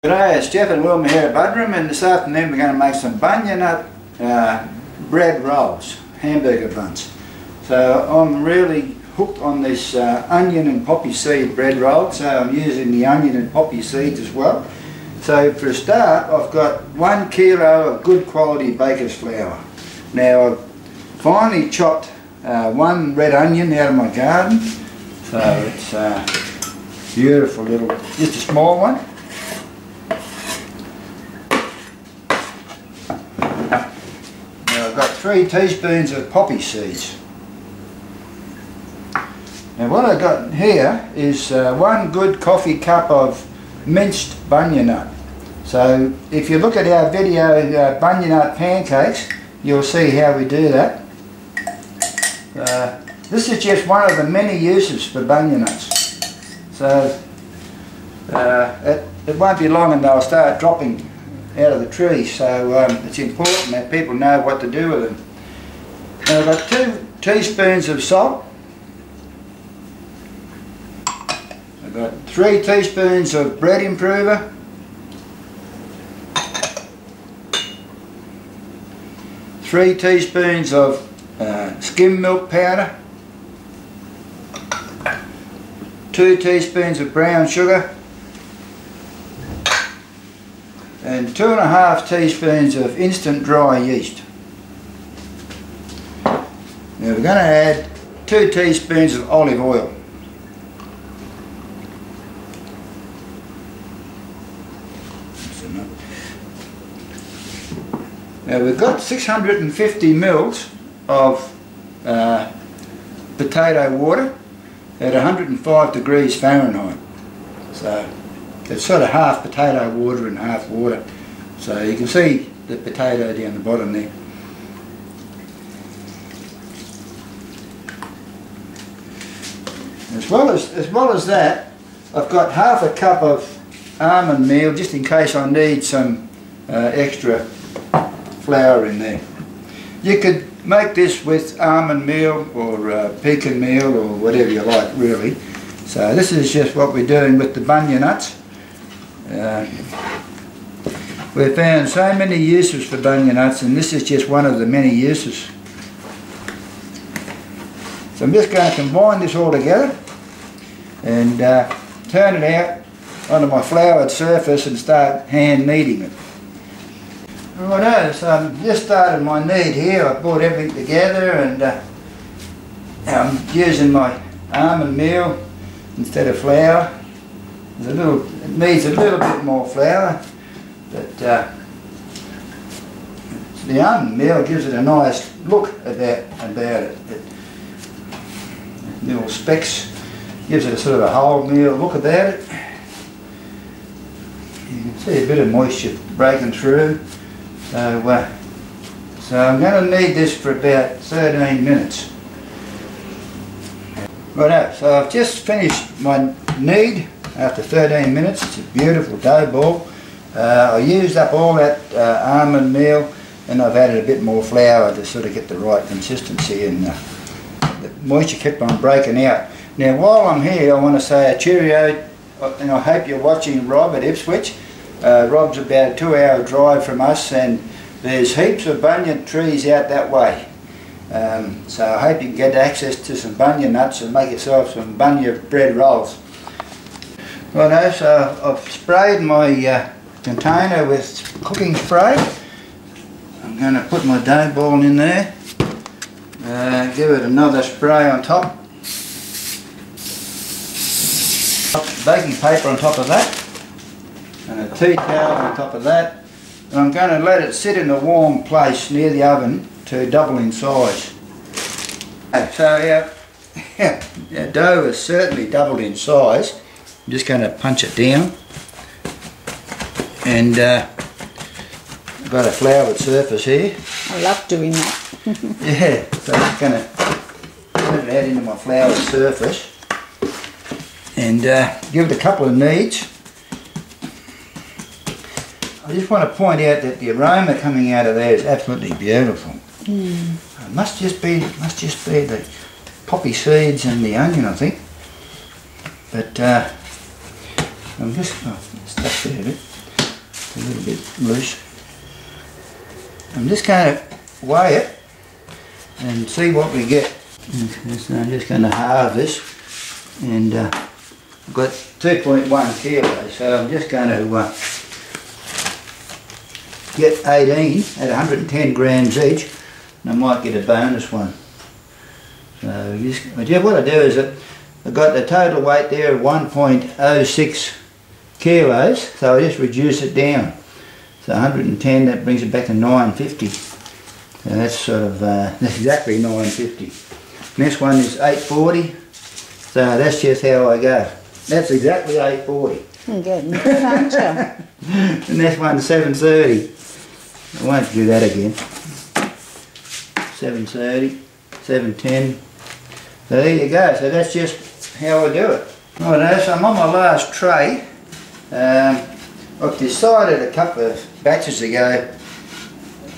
G'day, it's Jeff and Wilma here at Budrum, and this afternoon we're going to make some Bunya Nut bread rolls, hamburger buns. So I'm really hooked on this onion and poppy seed bread roll, so I'm using the onion and poppy seeds as well. So for a start, I've got 1 kilo of good quality baker's flour. Now I've finally chopped 1 red onion out of my garden, so it's beautiful little, just a small one. I've got 3 teaspoons of poppy seeds. Now what I've got here is 1 good coffee cup of minced Bunya Nut. So if you look at our video Bunya Nut pancakes, you'll see how we do that. This is just one of the many uses for Bunya Nuts. So it won't be long and they'll start dropping out of the tree, so it's important that people know what to do with them. Now I've got 2 teaspoons of salt. I've got 3 teaspoons of bread improver. 3 teaspoons of skim milk powder. 2 teaspoons of brown sugar. And 2.5 teaspoons of instant dry yeast. Now we're going to add 2 teaspoons of olive oil. Now we've got 650 mils of potato water at 105 degrees Fahrenheit. So it's sort of half potato water and half water. So you can see the potato down the bottom there. As well as that, I've got half a cup of almond meal just in case I need some extra flour in there. You could make this with almond meal or pecan meal or whatever you like really. So this is just what we're doing with the Bunya Nuts. We've found so many uses for Bunya Nuts, and this is just one of the many uses. So I'm just going to combine this all together and turn it out onto my floured surface and start hand kneading it. Righto, so I've just started my knead here. I've brought everything together and I'm using my almond meal instead of flour. It needs a little bit more flour, but the almond meal gives it a nice look about it. Little specks gives it a sort of a wholemeal look about it. You can see a bit of moisture breaking through. So I'm going to knead this for about 13 minutes. Righto, so I've just finished my knead. After 13 minutes, it's a beautiful dough ball. I used up all that almond meal and I've added a bit more flour to sort of get the right consistency, and the moisture kept on breaking out. Now while I'm here, I want to say a cheerio, and I hope you're watching Rob at Ipswich. Rob's about a 2-hour drive from us, and there's heaps of bunya trees out that way. So I hope you can get access to some Bunya Nuts and make yourself some Bunya bread rolls. Righto, so I've sprayed my container with cooking spray. I'm going to put my dough ball in there, give it another spray on top, baking paper on top of that, and a tea towel on top of that, and I'm going to let it sit in a warm place near the oven to double in size. So our dough is certainly doubled in size. I'm just going to punch it down, and I've got a floured surface here. I love doing that. Yeah, so I'm just going to put it out into my floured surface and give it a couple of kneads. I just want to point out that the aroma coming out of there is absolutely beautiful. It must just be the poppy seeds and the onion, I think. But I'm just stuck there a bit. little bit loose. I'm just going to weigh it and see what we get. Okay, so I'm just going to halve this, and I've got 2.1 kilos, so I'm just going to get 18 at 110 grams each, and I might get a bonus one. So what I do is I've got the total weight there of 1.06 kilos, so I just reduce it down. So 110, that brings it back to 950. So that's sort of, that's exactly 950. Next one is 840, so that's just how I go. That's exactly 840. You're getting good, aren't you? The next one's 730. I won't do that again. 730, 710. So there you go, so that's just how I do it. Righto, so I'm on my last tray. I've decided a couple of batches ago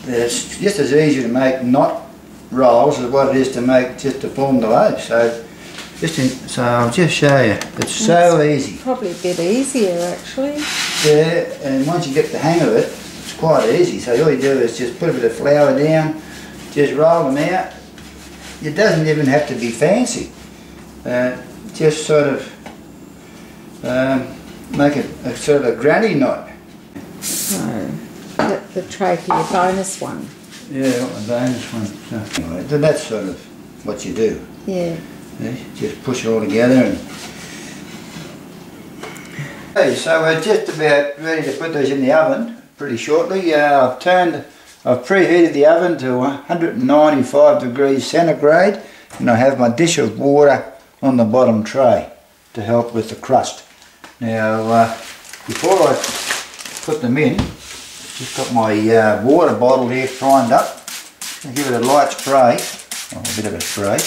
that it's just as easy to make knot rolls as what it is to make just to form the loaf. So I'll just show you. It's so easy. Probably a bit easier actually. Yeah, and once you get the hang of it, it's quite easy. So all you do is just put a bit of flour down, just roll them out. It doesn't even have to be fancy. Just sort of make it a sort of a granny knot. So, the tray for your bonus one. Yeah, I got my bonus one. So anyway, that's sort of what you do. Yeah. Just push it all together. And okay, so we're just about ready to put these in the oven pretty shortly. I've preheated the oven to 195 degrees centigrade, and I have my dish of water on the bottom tray to help with the crust. Now, before I put them in, just got my water bottle here primed up. I'll give it a light spray, or a bit of a spray,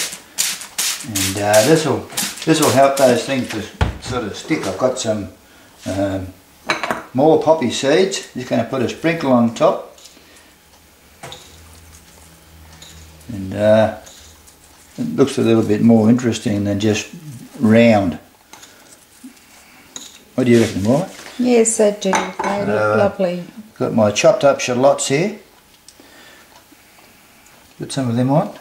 and this will help those things to sort of stick. I've got some more poppy seeds. Just going to put a sprinkle on top, and it looks a little bit more interesting than just round. What do you reckon, Laura? Yes, I do. They look lovely. Got my chopped up shallots here. Put some of them on.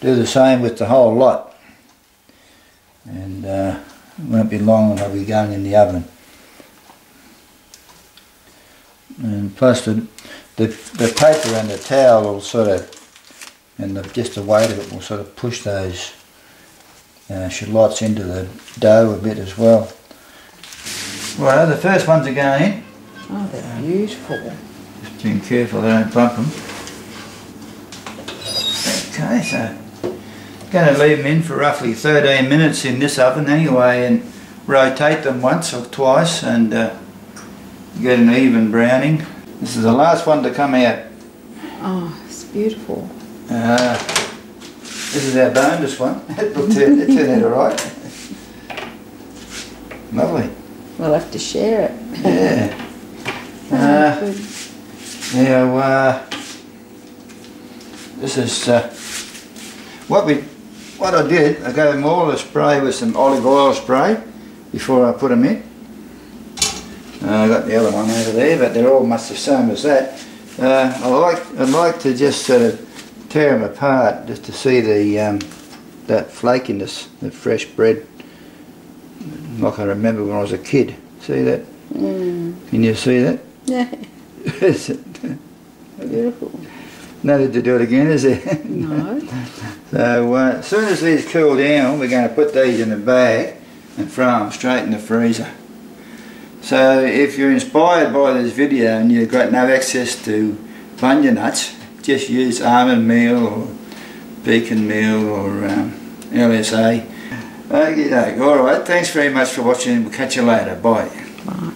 Do the same with the whole lot. And it won't be long and they'll be going in the oven. And plus the paper and the towel will sort of, and just the weight of it will sort of push those shallots into the dough a bit as well. Well, the first ones are going in. Oh, they're beautiful. Just being careful they don't bump them. Okay, so going to leave them in for roughly 13 minutes in this oven anyway, and rotate them once or twice and get an even browning. This is the last one to come out. Oh, it's beautiful. This is our bonus one. It turned out alright. Lovely. We'll have to share it. Yeah. Now, this is what I did. I gave them all a spray with some olive oil spray before I put them in. I got the other one over there, but they're all much the same as that. I like to just sort of tear them apart just to see the that flakiness, the fresh bread, like I remember when I was a kid. See that? Mm. Can you see that? Yeah. Beautiful. Nothing to do it again, is there? No. So as soon as these cool down, we're going to put these in a bag and throw them straight in the freezer. So if you're inspired by this video and you've got no access to Bunya nuts, just use almond meal or pecan meal or LSA. Okay, alright, thanks very much for watching. We'll catch you later. Bye. Bye.